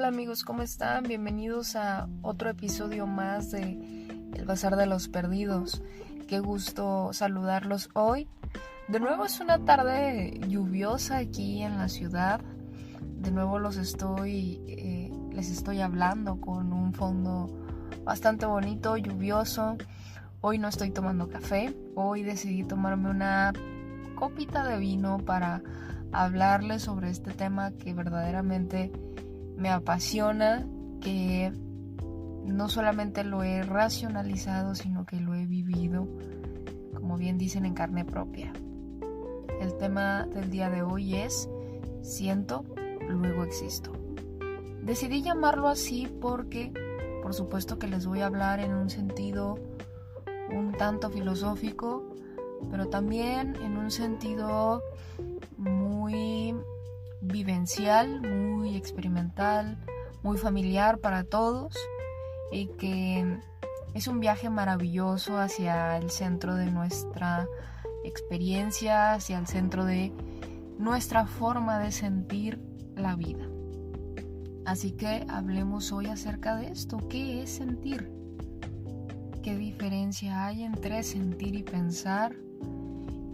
Hola amigos, ¿cómo están? Bienvenidos a otro episodio más de El Bazar de los Perdidos. Qué gusto saludarlos hoy. De nuevo es una tarde lluviosa aquí en la ciudad. De nuevo les estoy hablando con un fondo bastante bonito, lluvioso. Hoy no estoy tomando café. Hoy decidí tomarme una copita de vino para hablarles sobre este tema que verdaderamente me apasiona, que no solamente lo he racionalizado, sino que lo he vivido, como bien dicen, en carne propia. El tema del día de hoy es siento, luego existo. Decidí llamarlo así porque, por supuesto que les voy a hablar en un sentido un tanto filosófico, pero también en un sentido muy vivencial, muy experimental, muy familiar para todos, y que es un viaje maravilloso hacia el centro de nuestra experiencia, hacia el centro de nuestra forma de sentir la vida. Así que hablemos hoy acerca de esto. ¿Qué es sentir? ¿Qué diferencia hay entre sentir y pensar?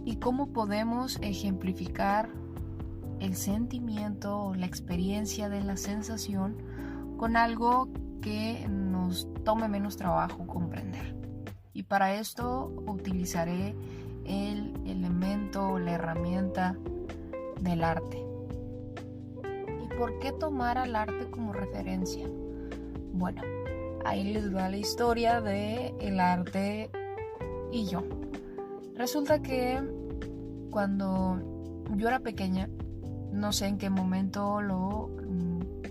¿Y cómo podemos ejemplificar el sentimiento o la experiencia de la sensación con algo que nos tome menos trabajo comprender? Y para esto utilizaré el elemento o la herramienta del arte. ¿Y por qué tomar al arte como referencia? Bueno, ahí les va la historia de el arte y yo. Resulta que cuando yo era pequeña, no sé en qué momento lo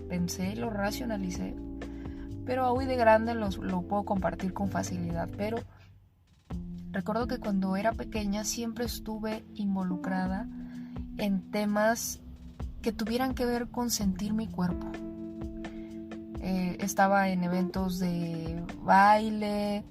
pensé, lo racionalicé, pero hoy de grande lo puedo compartir con facilidad. Pero recuerdo que cuando era pequeña siempre estuve involucrada en temas que tuvieran que ver con sentir mi cuerpo. Estaba en eventos de baile,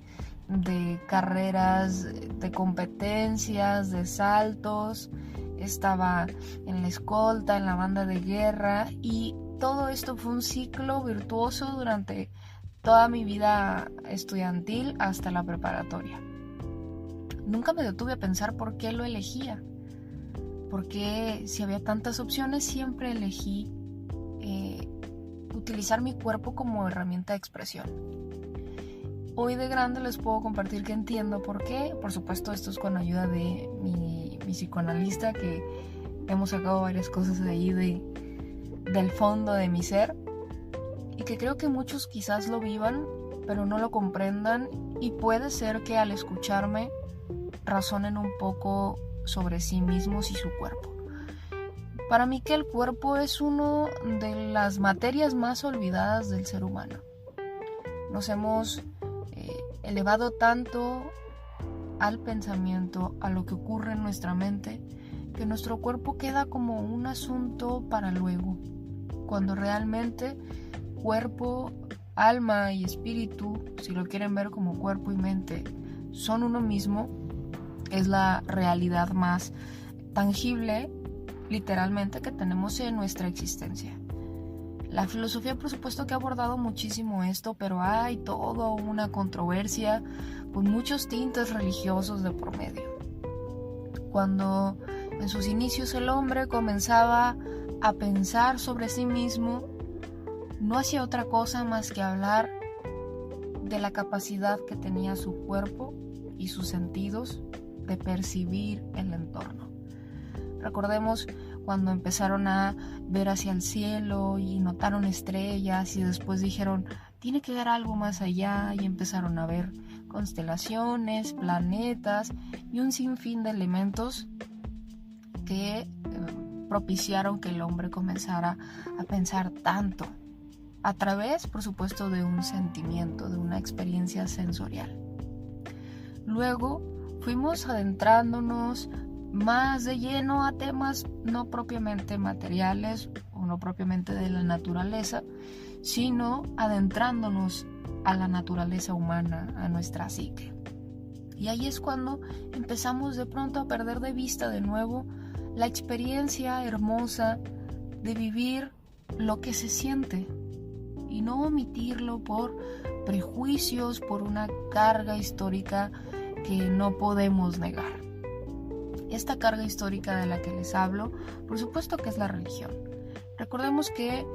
de carreras, de competencias, de saltos. Estaba en la escolta, en la banda de guerra, y todo esto fue un ciclo virtuoso durante toda mi vida estudiantil hasta la preparatoria. Nunca me detuve a pensar por qué lo elegía, porque si había tantas opciones siempre elegí utilizar mi cuerpo como herramienta de expresión. Hoy de grande les puedo compartir que entiendo por qué. Por supuesto, esto es con ayuda de mi psicoanalista, que hemos sacado varias cosas de ahí del fondo de mi ser, y que creo que muchos quizás lo vivan, pero no lo comprendan, y puede ser que al escucharme razonen un poco sobre sí mismos y su cuerpo. Para mí que el cuerpo es una de las materias más olvidadas del ser humano. Nos hemos elevado tanto al pensamiento, a lo que ocurre en nuestra mente, que nuestro cuerpo queda como un asunto para luego, cuando realmente cuerpo, alma y espíritu, si lo quieren ver como cuerpo y mente, son uno mismo. Es la realidad más tangible, literalmente, que tenemos en nuestra existencia. La filosofía, por supuesto, que ha abordado muchísimo esto, pero hay toda una controversia con muchos tintes religiosos de por medio. Cuando en sus inicios el hombre comenzaba a pensar sobre sí mismo, no hacía otra cosa más que hablar de la capacidad que tenía su cuerpo y sus sentidos de percibir el entorno. Recordemos cuando empezaron a ver hacia el cielo y notaron estrellas, y después dijeron, tiene que haber algo más allá, y empezaron a ver constelaciones, planetas y un sinfín de elementos que propiciaron que el hombre comenzara a pensar tanto, a través, por supuesto, de un sentimiento, de una experiencia sensorial. Luego fuimos adentrándonos más de lleno a temas no propiamente materiales o no propiamente de la naturaleza, sino adentrándonos a la naturaleza humana, a nuestra psique. Y ahí es cuando empezamos de pronto a perder de vista de nuevo la experiencia hermosa de vivir lo que se siente, y no omitirlo por prejuicios, por una carga histórica que no podemos negar. Esta carga histórica de la que les hablo, por supuesto que es la religión. Recordemos que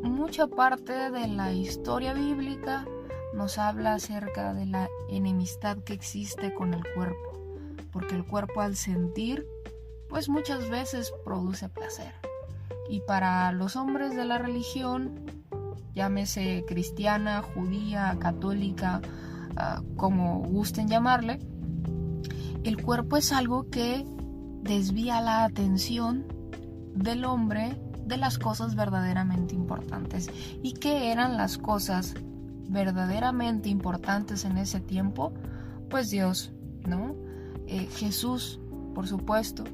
mucha parte de la historia bíblica nos habla acerca de la enemistad que existe con el cuerpo, porque el cuerpo al sentir, pues muchas veces produce placer. Y para los hombres de la religión, llámese cristiana, judía, católica, como gusten llamarle, el cuerpo es algo que desvía la atención del hombre de las cosas verdaderamente importantes. ¿Y qué eran las cosas verdaderamente importantes en ese tiempo? Pues Dios, ¿no? Jesús, por supuesto,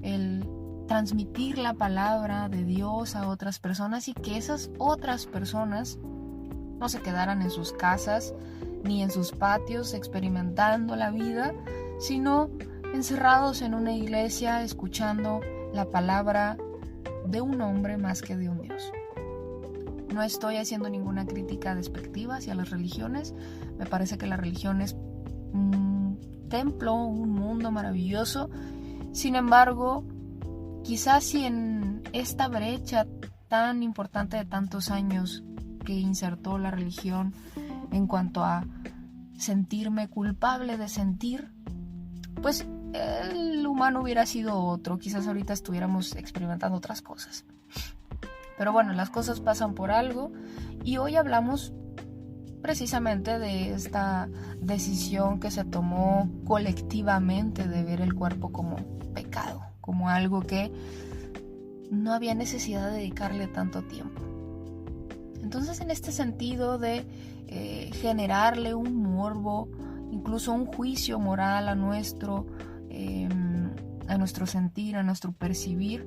el transmitir la palabra de Dios a otras personas y que esas otras personas no se quedaran en sus casas ni en sus patios experimentando la vida, sino encerrados en una iglesia escuchando la palabra de un hombre más que de un Dios. No estoy haciendo ninguna crítica despectiva hacia las religiones. Me parece que la religión es un templo, un mundo maravilloso. Sin embargo, quizás si en esta brecha tan importante de tantos años que insertó la religión en cuanto a sentirme culpable de sentir, pues el humano hubiera sido otro. Quizás ahorita estuviéramos experimentando otras cosas. Pero bueno, las cosas pasan por algo y hoy hablamos precisamente de esta decisión que se tomó colectivamente de ver el cuerpo como pecado, como algo que no había necesidad de dedicarle tanto tiempo. Entonces, en este sentido de generarle un morbo, incluso un juicio moral a nuestro sentir, a nuestro percibir,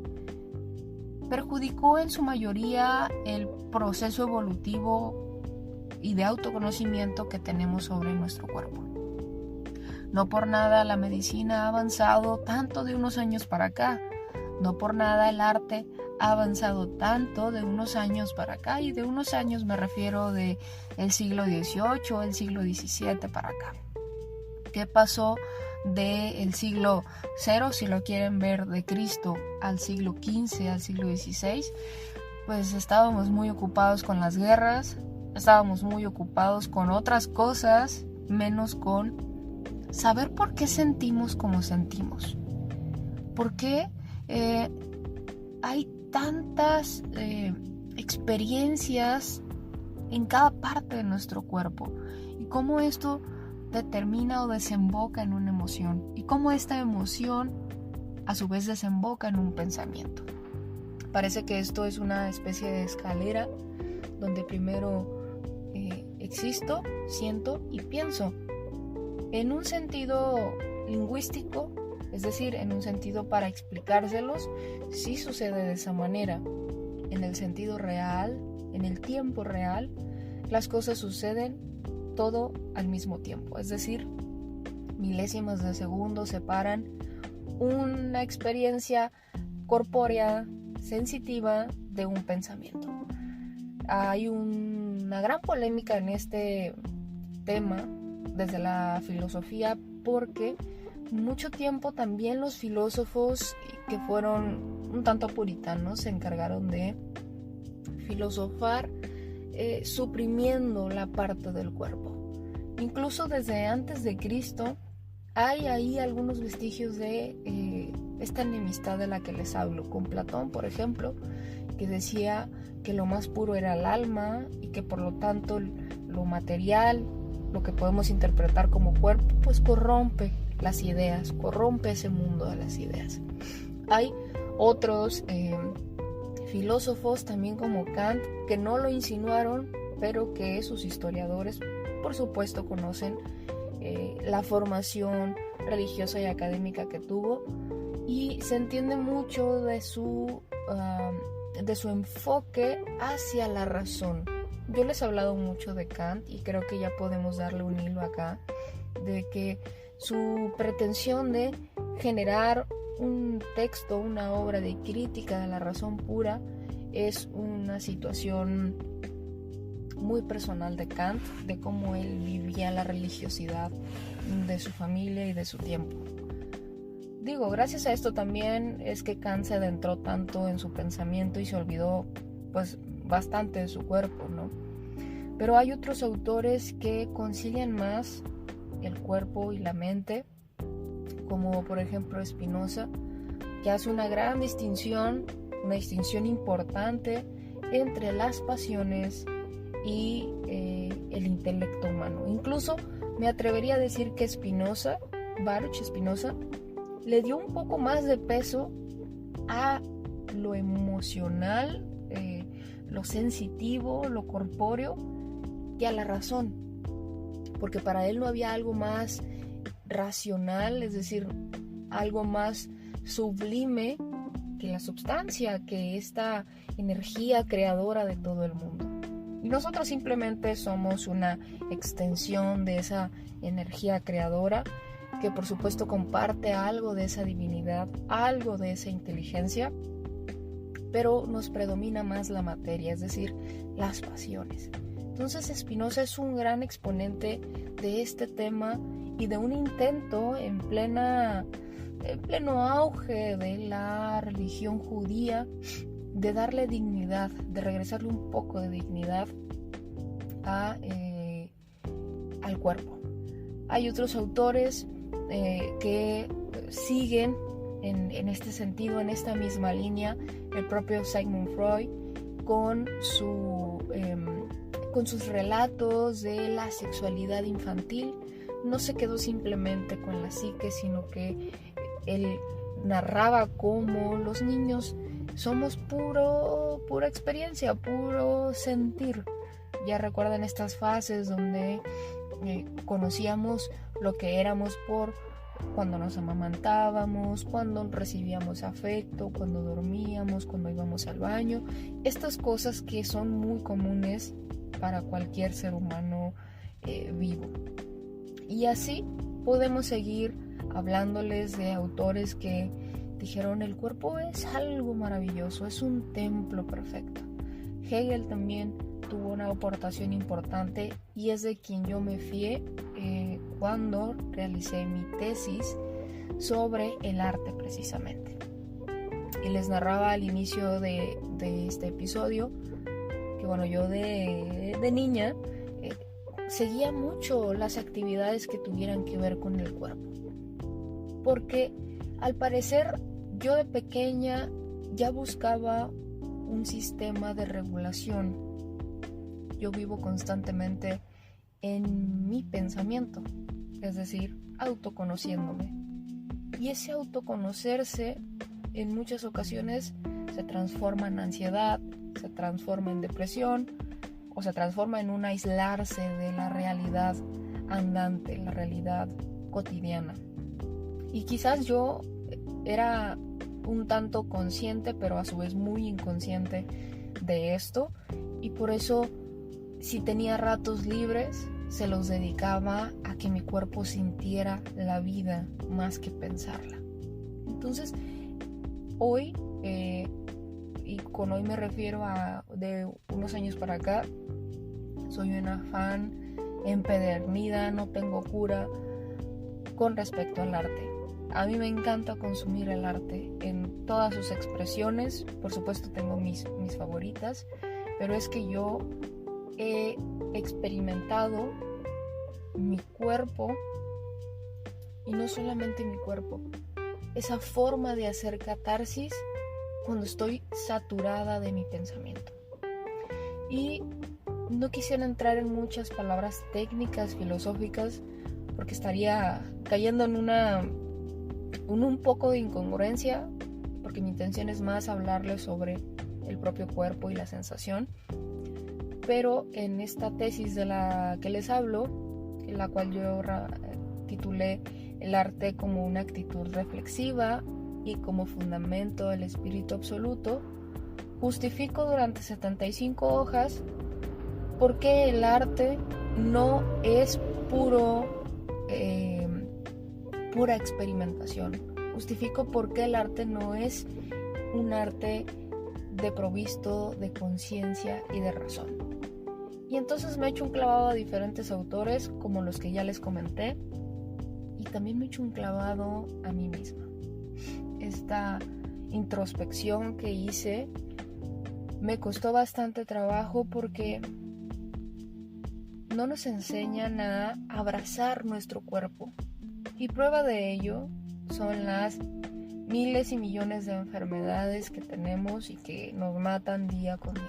perjudicó en su mayoría el proceso evolutivo y de autoconocimiento que tenemos sobre nuestro cuerpo. No por nada la medicina ha avanzado tanto de unos años para acá. No por nada el arte ha avanzado tanto de unos años para acá. Y de unos años me refiero del siglo XVIII, el siglo XVII para acá. ¿Qué pasó del siglo cero, si lo quieren ver, de Cristo al siglo XV, al siglo XVI? Pues estábamos muy ocupados con las guerras, estábamos muy ocupados con otras cosas, menos con saber por qué sentimos como sentimos. ¿Por qué hay tantas experiencias en cada parte de nuestro cuerpo? Y cómo esto determina o desemboca en una emoción. Y cómo esta emoción a su vez desemboca en un pensamiento. Parece que esto es una especie de escalera donde primero existo, siento y pienso. En un sentido lingüístico, es decir, en un sentido para explicárselos, sí sucede de esa manera. En el sentido real, en el tiempo real, las cosas suceden todo al mismo tiempo. Es decir, milésimas de segundo separan una experiencia corpórea, sensitiva, de un pensamiento. Hay una gran polémica en este tema desde la filosofía, porque mucho tiempo también los filósofos que fueron un tanto puritanos se encargaron de filosofar suprimiendo la parte del cuerpo. Incluso desde antes de Cristo hay ahí algunos vestigios de esta enemistad de la que les hablo, con Platón, por ejemplo, que decía que lo más puro era el alma y que por lo tanto lo material, lo que podemos interpretar como cuerpo, pues corrompe las ideas, corrompe ese mundo de las ideas. Hay otros filósofos también como Kant que no lo insinuaron, pero que sus historiadores por supuesto conocen la formación religiosa y académica que tuvo, y se entiende mucho de su enfoque hacia la razón. Yo les he hablado mucho de Kant y creo que ya podemos darle un hilo acá, de que su pretensión de generar un texto, una obra de crítica de la razón pura, es una situación muy personal de Kant, de cómo él vivía la religiosidad de su familia y de su tiempo. Digo, gracias a esto también es que Kant se adentró tanto en su pensamiento y se olvidó pues bastante de su cuerpo, ¿no? Pero hay otros autores que concilian más el cuerpo y la mente, como por ejemplo Spinoza, que hace una gran distinción, una distinción importante entre las pasiones y el intelecto humano. Incluso me atrevería a decir que Baruch Spinoza, le dio un poco más de peso a lo emocional, lo sensitivo, lo corpóreo, que a la razón, porque para él no había algo más racional, es decir, algo más sublime que la substancia, que esta energía creadora de todo el mundo. Y nosotros simplemente somos una extensión de esa energía creadora, que por supuesto comparte algo de esa divinidad, algo de esa inteligencia, pero nos predomina más la materia, es decir, las pasiones. Entonces Spinoza es un gran exponente de este tema y de un intento en pleno auge de la religión judía de darle dignidad, de regresarle un poco de dignidad al cuerpo. Hay otros autores que siguen en este sentido, en esta misma línea, el propio Sigmund Freud con sus relatos de la sexualidad infantil. No se quedó simplemente con la psique, sino que él narraba cómo los niños somos pura experiencia, puro sentir. Ya recuerdan estas fases donde conocíamos lo que éramos por cuando nos amamantábamos, cuando recibíamos afecto, cuando dormíamos, cuando íbamos al baño. Estas cosas que son muy comunes para cualquier ser humano vivo. Y así podemos seguir hablándoles de autores que dijeron: el cuerpo es algo maravilloso, es un templo perfecto. Hegel también tuvo una aportación importante y es de quien yo me fié cuando realicé mi tesis sobre el arte precisamente. Y les narraba al inicio de este episodio que bueno, yo de niña seguía mucho las actividades que tuvieran que ver con el cuerpo, porque al parecer yo de pequeña ya buscaba un sistema de regulación. Yo vivo constantemente en mi pensamiento, es decir, autoconociéndome. Y ese autoconocerse en muchas ocasiones se transforma en ansiedad, se transforma en depresión o se transforma en un aislarse de la realidad andante, la realidad cotidiana. Y quizás yo era un tanto consciente, pero a su vez muy inconsciente de esto, y por eso si tenía ratos libres se los dedicaba a que mi cuerpo sintiera la vida más que pensarla. Entonces hoy, y con hoy me refiero a de unos años para acá, soy una fan empedernida, no tengo cura con respecto al arte. A mí me encanta consumir el arte en todas sus expresiones. Por supuesto tengo mis favoritas, pero es que yo he experimentado mi cuerpo, y no solamente mi cuerpo, esa forma de hacer catarsis cuando estoy saturada de mi pensamiento. Y no quisiera entrar en muchas palabras técnicas, filosóficas, porque estaría cayendo en un poco de incongruencia, porque mi intención es más hablarles sobre el propio cuerpo y la sensación. Pero en esta tesis de la que les hablo, en la cual yo titulé El arte como una actitud reflexiva y como fundamento del espíritu absoluto, justifico durante 75 hojas por qué el arte no es pura experimentación. Justifico por qué el arte no es un arte provisto de conciencia y de razón. Y entonces me he hecho un clavado a diferentes autores, como los que ya les comenté, y también me he hecho un clavado a mí misma. Esta introspección que hice me costó bastante trabajo porque no nos enseñan a abrazar nuestro cuerpo. Y prueba de ello son las miles y millones de enfermedades que tenemos y que nos matan día con día.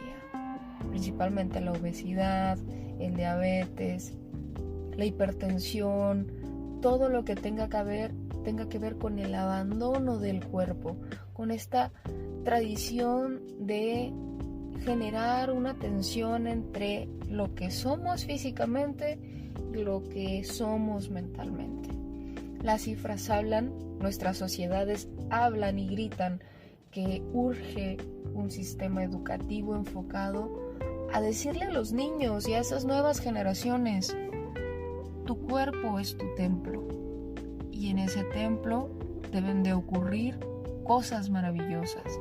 Principalmente la obesidad, el diabetes, la hipertensión, todo lo que tenga que ver con el abandono del cuerpo, con esta tradición de generar una tensión entre lo que somos físicamente y lo que somos mentalmente. Las cifras hablan, nuestras sociedades hablan y gritan que urge un sistema educativo enfocado a decirle a los niños y a esas nuevas generaciones: tu cuerpo es tu templo y en ese templo deben de ocurrir cosas maravillosas,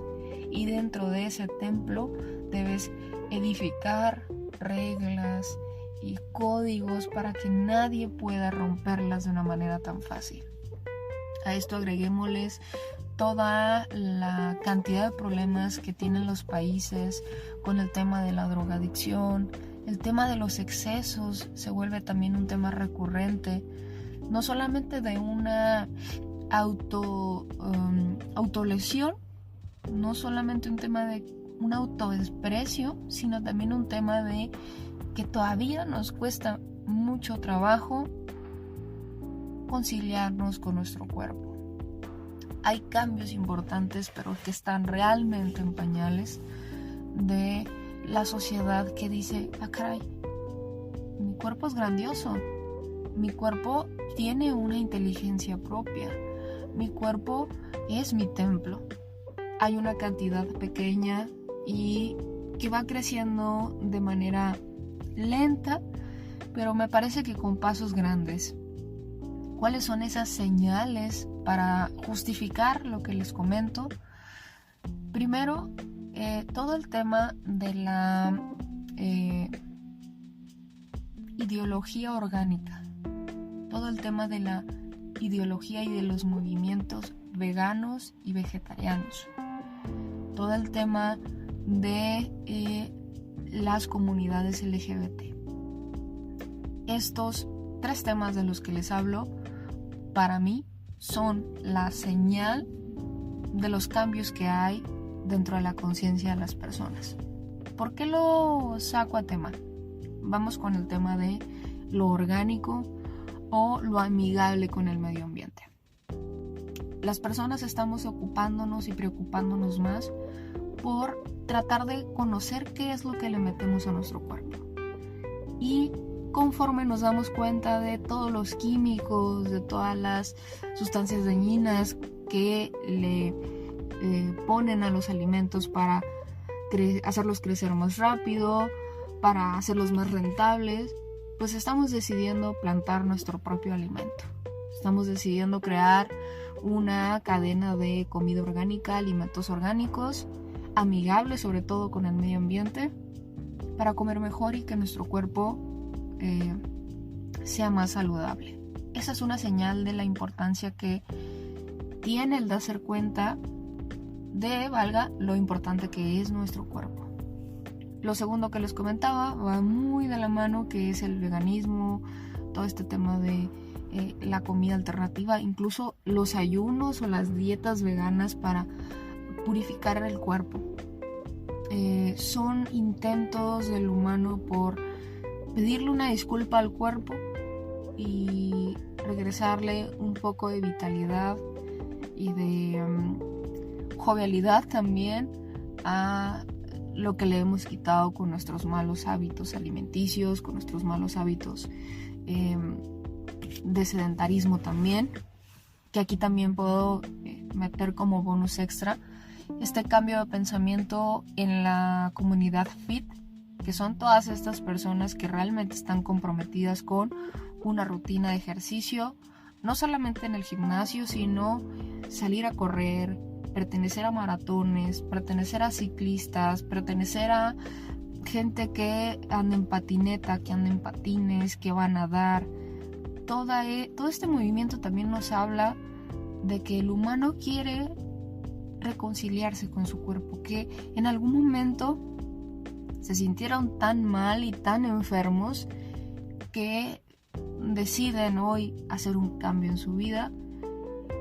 y dentro de ese templo debes edificar reglas y códigos para que nadie pueda romperlas de una manera tan fácil. A esto agreguémosles toda la cantidad de problemas que tienen los países con el tema de la drogadicción. El tema de los excesos se vuelve también un tema recurrente, no solamente de una autolesión, no solamente un tema de un autodesprecio, sino también un tema de que todavía nos cuesta mucho trabajo conciliarnos con nuestro cuerpo. Hay cambios importantes, pero que están realmente en pañales, de la sociedad que dice: ah, caray, mi cuerpo es grandioso, mi cuerpo tiene una inteligencia propia, mi cuerpo es mi templo. Hay una cantidad pequeña y que va creciendo de manera lenta, pero me parece que con pasos grandes. ¿Cuáles son esas señales para justificar lo que les comento? Primero, todo el tema de la ideología orgánica, todo el tema de la ideología y de los movimientos veganos y vegetarianos, todo el tema de las comunidades LGBT. Estos 3 temas de los que les hablo, para mí, son la señal de los cambios que hay dentro de la conciencia de las personas. ¿Por qué lo saco a tema? Vamos con el tema de lo orgánico o lo amigable con el medio ambiente. Las personas estamos ocupándonos y preocupándonos más por tratar de conocer qué es lo que le metemos a nuestro cuerpo. Y conforme nos damos cuenta de todos los químicos, de todas las sustancias dañinas que le ponen a los alimentos para hacerlos crecer más rápido, para hacerlos más rentables, pues estamos decidiendo plantar nuestro propio alimento. Estamos decidiendo crear una cadena de comida orgánica, alimentos orgánicos, amigables sobre todo con el medio ambiente, para comer mejor y que nuestro cuerpo sea más saludable. Esa es una señal de la importancia que tiene el darse cuenta de, valga, lo importante que es nuestro cuerpo. Lo segundo que les comentaba va muy de la mano, que es el veganismo, todo este tema de la comida alternativa, incluso los ayunos o las dietas veganas para purificar el cuerpo. Son intentos del humano por pedirle una disculpa al cuerpo y regresarle un poco de vitalidad y de jovialidad también a lo que le hemos quitado con nuestros malos hábitos alimenticios, con nuestros malos hábitos de sedentarismo también, que aquí también puedo meter como bonus extra este cambio de pensamiento en la comunidad fit, que son todas estas personas que realmente están comprometidas con una rutina de ejercicio, no solamente en el gimnasio, sino salir a correr, pertenecer a maratones, pertenecer a ciclistas, pertenecer a gente que anda en patineta, que anda en patines, que va a nadar. Todo este movimiento también nos habla de que el humano quiere reconciliarse con su cuerpo, que en algún momento se sintieron tan mal y tan enfermos que deciden hoy hacer un cambio en su vida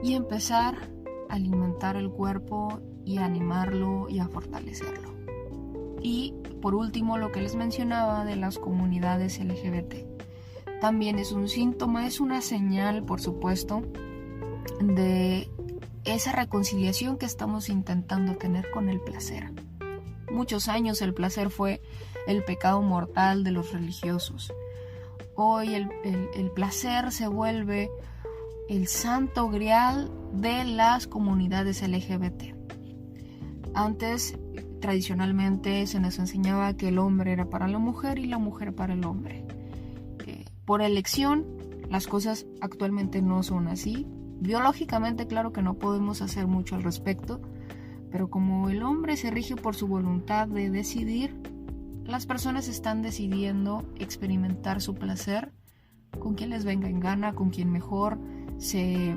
y empezar a alimentar el cuerpo y a animarlo y a fortalecerlo. Y por último, lo que les mencionaba de las comunidades LGBT. También es un síntoma, es una señal, por supuesto, de esa reconciliación que estamos intentando tener con el placer. Muchos años el placer fue el pecado mortal de los religiosos. Hoy el placer se vuelve el santo grial de las comunidades LGBT. Antes, tradicionalmente, se nos enseñaba que el hombre era para la mujer y la mujer para el hombre. Por elección, las cosas actualmente no son así. Biológicamente, claro que no podemos hacer mucho al respecto, pero como el hombre se rige por su voluntad de decidir, las personas están decidiendo experimentar su placer con quien les venga en gana, con quien mejor se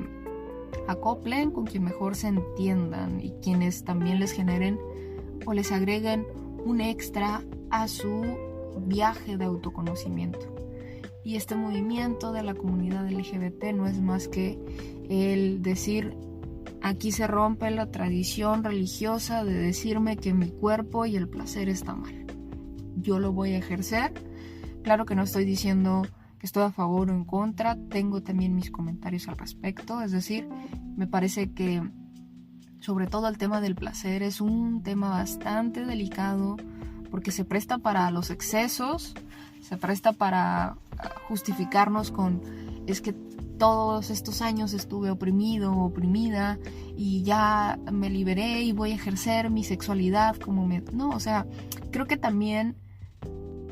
acoplen, con quien mejor se entiendan y quienes también les generen o les agreguen un extra a su viaje de autoconocimiento. Y este movimiento de la comunidad LGBT no es más que el decir, aquí se rompe la tradición religiosa de decirme que mi cuerpo y el placer está mal. Yo lo voy a ejercer. Claro que no estoy diciendo que estoy a favor o en contra, tengo también mis comentarios al respecto, es decir, me parece que sobre todo el tema del placer es un tema bastante delicado porque se presta para los excesos, se presta para justificarnos con es que todos estos años estuve oprimido o oprimida y ya me liberé y voy a ejercer mi sexualidad como No, o sea, creo que también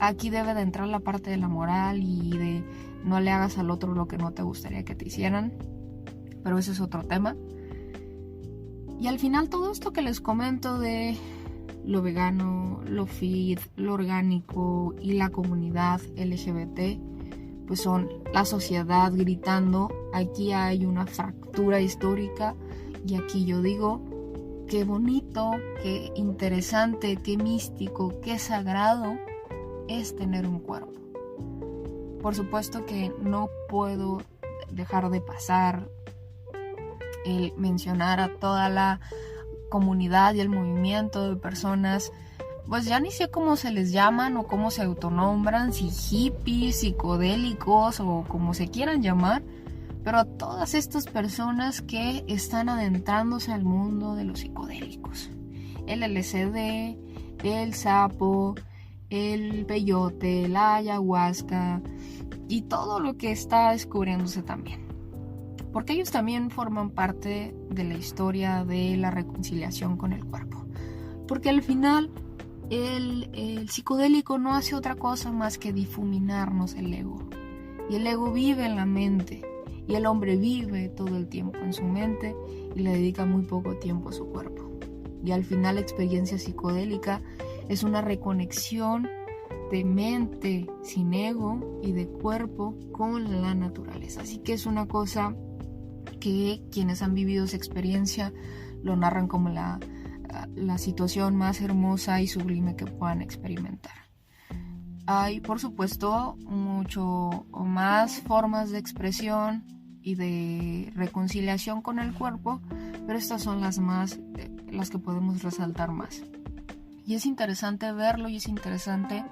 aquí debe de entrar la parte de la moral y de no le hagas al otro lo que no te gustaría que te hicieran, pero ese es otro tema. Y al final todo esto que les comento de lo vegano, lo fit, lo orgánico y la comunidad LGBT, pues son la sociedad gritando, aquí hay una fractura histórica y aquí yo digo, qué bonito, qué interesante, qué místico, qué sagrado es tener un cuerpo. Por supuesto que no puedo dejar de pasar el mencionar a toda la comunidad y el movimiento de personas, pues ya ni sé cómo se les llaman o cómo se autonombran, si hippies, psicodélicos o como se quieran llamar, pero a todas estas personas que están adentrándose al mundo de los psicodélicos. El LSD, el sapo, el peyote, la ayahuasca y todo lo que está descubriéndose también. Porque ellos también forman parte de la historia de la reconciliación con el cuerpo. Porque al final el psicodélico no hace otra cosa más que difuminarnos el ego. Y el ego vive en la mente. Y el hombre vive todo el tiempo en su mente y le dedica muy poco tiempo a su cuerpo. Y al final la experiencia psicodélica es una reconexión de mente sin ego y de cuerpo con la naturaleza. Así que es una cosa que quienes han vivido esa experiencia lo narran como la situación más hermosa y sublime que puedan experimentar. Hay, por supuesto, mucho más formas de expresión y de reconciliación con el cuerpo, pero estas son las que podemos resaltar más. Y es interesante verlo y es interesante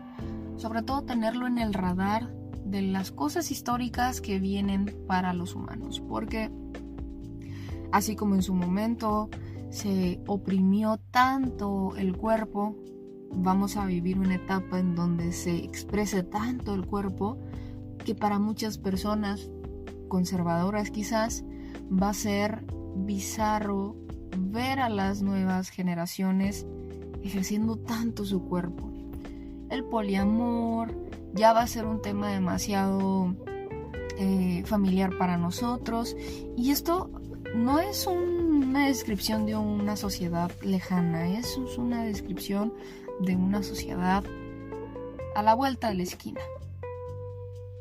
sobre todo tenerlo en el radar de las cosas históricas que vienen para los humanos, porque así como en su momento se oprimió tanto el cuerpo, vamos a vivir una etapa en donde se exprese tanto el cuerpo que para muchas personas conservadoras quizás va a ser bizarro ver a las nuevas generaciones ejerciendo tanto su cuerpo. El poliamor ya va a ser un tema demasiado familiar para nosotros, y esto no es una descripción de una sociedad lejana, es una descripción de una sociedad a la vuelta de la esquina.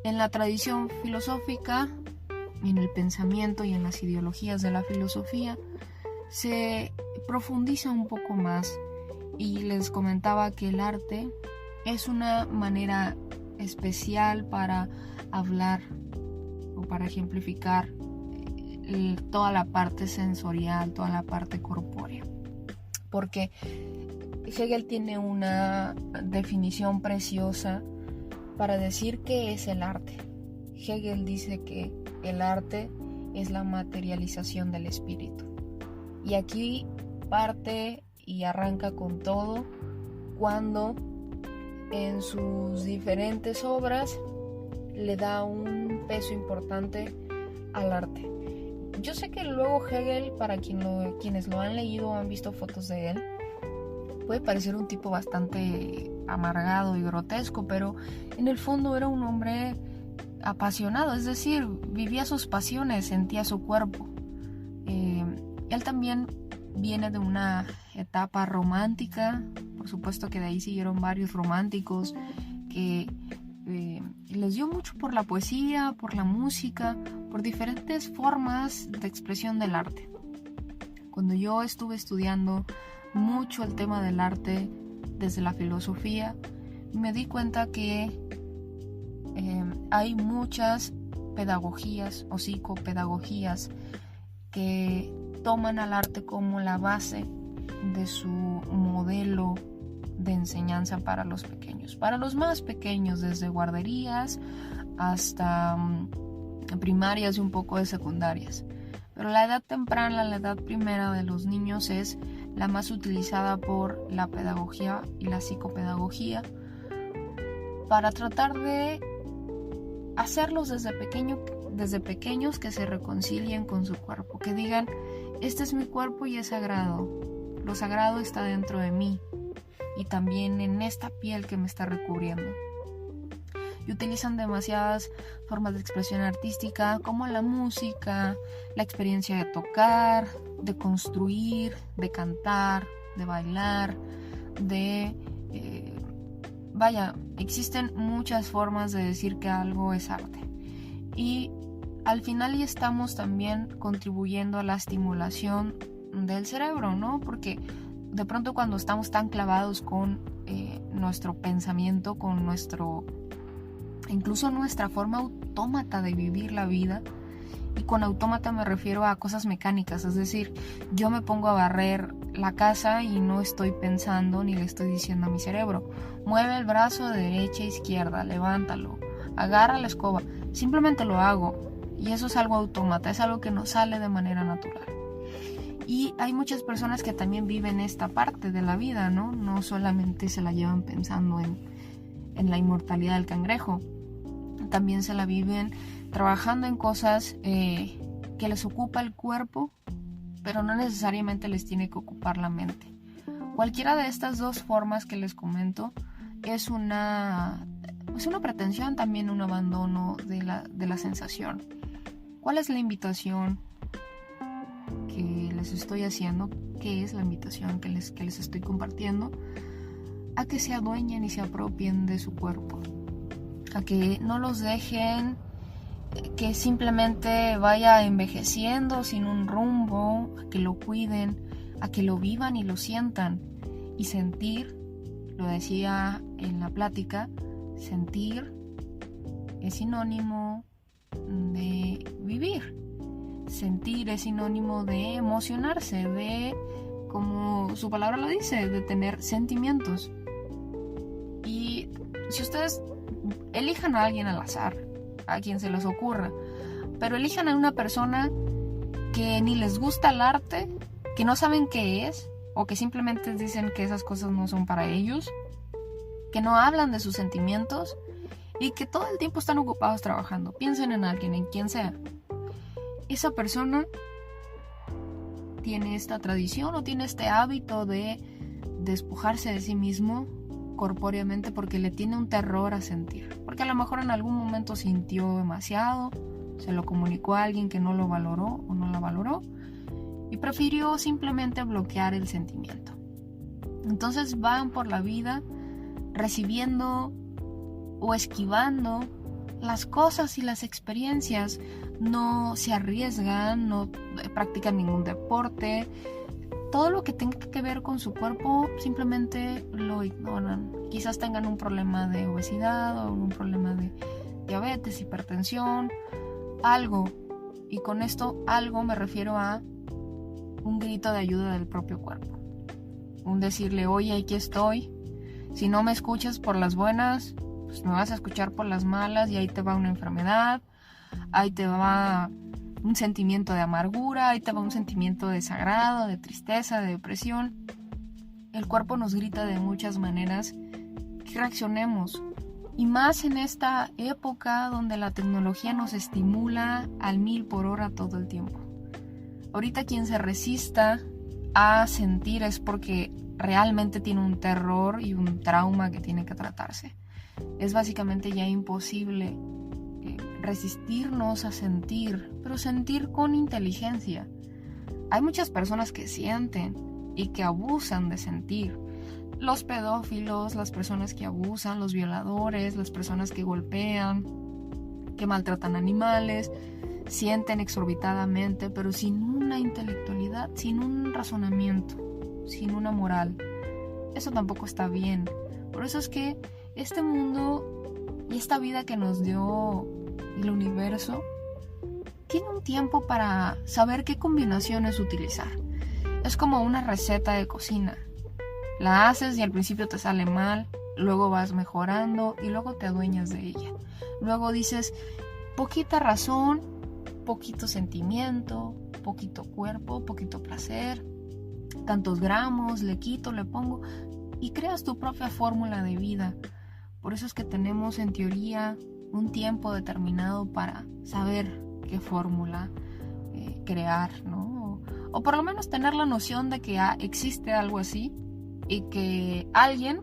En la tradición filosófica, en el pensamiento y en las ideologías de la filosofía, se profundiza un poco más, y les comentaba que el arte es una manera especial para hablar o para ejemplificar toda la parte sensorial, toda la parte corpórea. Porque Hegel tiene una definición preciosa para decir qué es el arte. Hegel dice que el arte es la materialización del espíritu. Y aquí parte y arranca con todo cuando en sus diferentes obras le da un peso importante al arte. Yo sé que luego Hegel, para quienes lo han leído o han visto fotos de él, puede parecer un tipo bastante amargado y grotesco, pero en el fondo era un hombre apasionado, es decir, vivía sus pasiones, sentía su cuerpo. Él también viene de una etapa romántica, por supuesto que de ahí siguieron varios románticos que les dio mucho por la poesía, por la música, por diferentes formas de expresión del arte. Cuando yo estuve estudiando mucho el tema del arte desde la filosofía, me di cuenta que hay muchas pedagogías o psicopedagogías que toman al arte como la base de su modelo de enseñanza para los pequeños, para los más pequeños, desde guarderías hasta primarias y un poco de secundarias. Pero la edad temprana, la edad primera de los niños es la más utilizada por la pedagogía y la psicopedagogía para tratar de hacerlos desde pequeños que se reconcilien con su cuerpo, que digan: este es mi cuerpo y es sagrado, lo sagrado está dentro de mí y también en esta piel que me está recubriendo. Y utilizan demasiadas formas de expresión artística, como la música, la experiencia de tocar, de construir, de cantar, de bailar, existen muchas formas de decir que algo es arte. Y al final ya estamos también contribuyendo a la estimulación del cerebro, ¿no? Porque de pronto cuando estamos tan clavados con nuestro pensamiento, con incluso nuestra forma autómata de vivir la vida, y con autómata me refiero a cosas mecánicas, es decir, yo me pongo a barrer la casa y no estoy pensando ni le estoy diciendo a mi cerebro: mueve el brazo de derecha a izquierda, levántalo, agarra la escoba, simplemente lo hago, y eso es algo autómata, es algo que nos sale de manera natural. Y hay muchas personas que también viven esta parte de la vida, ¿no? No solamente se la llevan pensando en la inmortalidad del cangrejo, también se la viven trabajando en cosas que les ocupa el cuerpo, pero no necesariamente les tiene que ocupar la mente. Cualquiera de estas dos formas que les comento es una pretensión, también un abandono de la sensación. ¿Cuál es la invitación que les estoy haciendo? ¿Qué es la invitación que les estoy compartiendo? A que se adueñen y se apropien de su cuerpo, a que no los dejen que simplemente vaya envejeciendo sin un rumbo, a que lo cuiden, a que lo vivan y lo sientan. Y sentir, lo decía en la plática, sentir es sinónimo de vivir. Sentir es sinónimo de emocionarse, de, como su palabra lo dice, de tener sentimientos. Y si ustedes elijan a alguien al azar, a quien se les ocurra, pero elijan a una persona que ni les gusta el arte, que no saben qué es, o que simplemente dicen que esas cosas no son para ellos, que no hablan de sus sentimientos y que todo el tiempo están ocupados trabajando. Piensen en alguien, en quien sea. Esa persona tiene esta tradición o tiene este hábito de despojarse de sí mismo corpóreamente porque le tiene un terror a sentir, porque a lo mejor en algún momento sintió demasiado, se lo comunicó a alguien que no lo valoró o no la valoró y prefirió simplemente bloquear el sentimiento. Entonces van por la vida recibiendo o esquivando las cosas y las experiencias, no se arriesgan, no practican ningún deporte. Todo lo que tenga que ver con su cuerpo simplemente lo ignoran. Quizás tengan un problema de obesidad o un problema de diabetes, hipertensión, algo. Y con esto algo me refiero a un grito de ayuda del propio cuerpo. Un decirle, oye, aquí estoy. Si no me escuchas por las buenas, pues me vas a escuchar por las malas y ahí te va una enfermedad, ahí te va un sentimiento de amargura, ahí te va un sentimiento de desagrado, de tristeza, de depresión. El cuerpo nos grita de muchas maneras que reaccionemos. Y más en esta época donde la tecnología nos estimula al 1000 por hora todo el tiempo. Ahorita quien se resista a sentir es porque realmente tiene un terror y un trauma que tiene que tratarse. Es básicamente ya imposible resistirnos a sentir, pero sentir con inteligencia. Hay muchas personas que sienten y que abusan de sentir. Los pedófilos, las personas que abusan, los violadores, las personas que golpean, que maltratan animales, sienten exorbitadamente, pero sin una intelectualidad, sin un razonamiento, sin una moral. Eso tampoco está bien. Por eso es que este mundo y esta vida que nos dio el universo tiene un tiempo para saber qué combinaciones utilizar. Es como una receta de cocina. La haces y al principio te sale mal, luego vas mejorando y luego te adueñas de ella. Luego dices, poquita razón, poquito sentimiento, poquito cuerpo, poquito placer, tantos gramos, le quito, le pongo y creas tu propia fórmula de vida. Por eso es que tenemos en teoría un tiempo determinado para saber qué fórmula crear, ¿no? O por lo menos tener la noción de que existe algo así y que alguien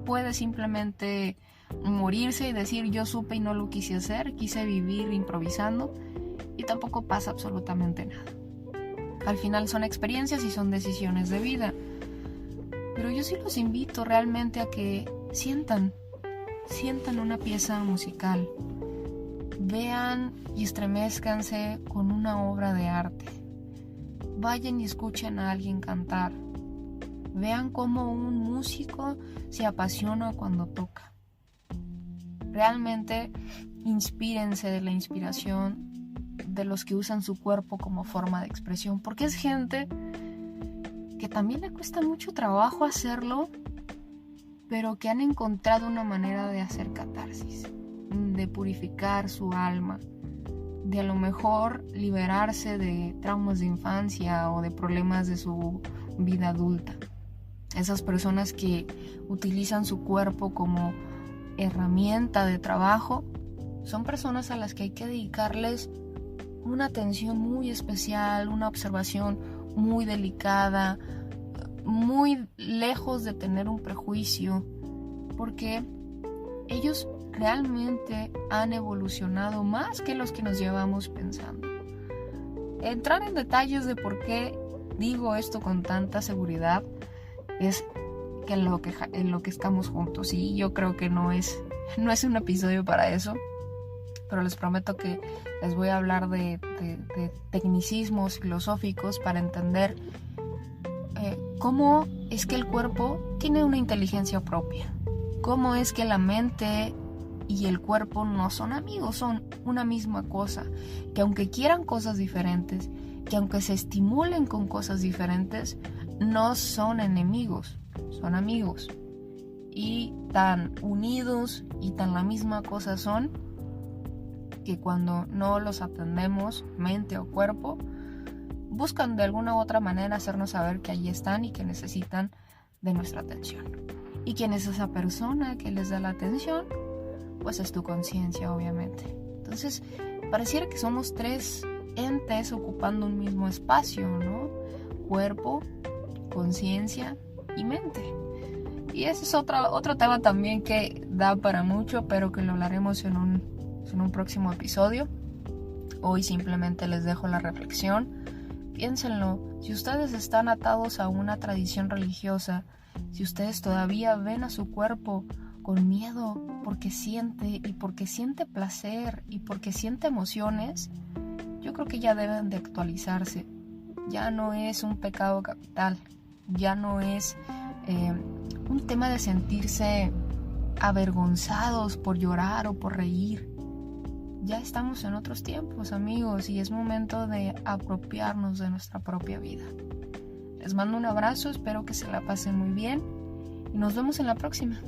puede simplemente morirse y decir yo supe y no lo quise hacer, quise vivir improvisando y tampoco pasa absolutamente nada. Al final son experiencias y son decisiones de vida. Pero yo sí los invito realmente a que sientan una pieza musical, vean y estremézcanse con una obra de arte, vayan y escuchen a alguien cantar, vean cómo un músico se apasiona cuando toca. Realmente inspírense de la inspiración de los que usan su cuerpo como forma de expresión, porque es gente que también le cuesta mucho trabajo hacerlo, pero que han encontrado una manera de hacer catarsis, de purificar su alma, de a lo mejor liberarse de traumas de infancia o de problemas de su vida adulta. Esas personas que utilizan su cuerpo como herramienta de trabajo son personas a las que hay que dedicarles una atención muy especial, una observación muy delicada, muy lejos de tener un prejuicio, porque ellos realmente han evolucionado más que los que nos llevamos pensando. Entrar en detalles de por qué digo esto con tanta seguridad es que en lo que estamos juntos, y yo creo que no es un episodio para eso, pero les prometo que les voy a hablar de tecnicismos filosóficos para entender cómo es que el cuerpo tiene una inteligencia propia, cómo es que la mente y el cuerpo no son amigos, son una misma cosa, que aunque quieran cosas diferentes, que aunque se estimulen con cosas diferentes, no son enemigos, son amigos, y tan unidos y tan la misma cosa son, que cuando no los atendemos, mente o cuerpo, buscan de alguna u otra manera hacernos saber que allí están y que necesitan de nuestra atención. ¿Y quién es esa persona que les da la atención? Pues es tu conciencia, obviamente. Entonces, pareciera que somos tres entes ocupando un mismo espacio, ¿no? Cuerpo, conciencia y mente. Y ese es otro tema también que da para mucho, pero que lo hablaremos en un próximo episodio. Hoy simplemente les dejo la reflexión. Piénsenlo, si ustedes están atados a una tradición religiosa, si ustedes todavía ven a su cuerpo con miedo porque siente y porque siente placer y porque siente emociones, yo creo que ya deben de actualizarse. Ya no es un pecado capital, ya no es un tema de sentirse avergonzados por llorar o por reír. Ya estamos en otros tiempos, amigos, y es momento de apropiarnos de nuestra propia vida. Les mando un abrazo, espero que se la pasen muy bien y nos vemos en la próxima.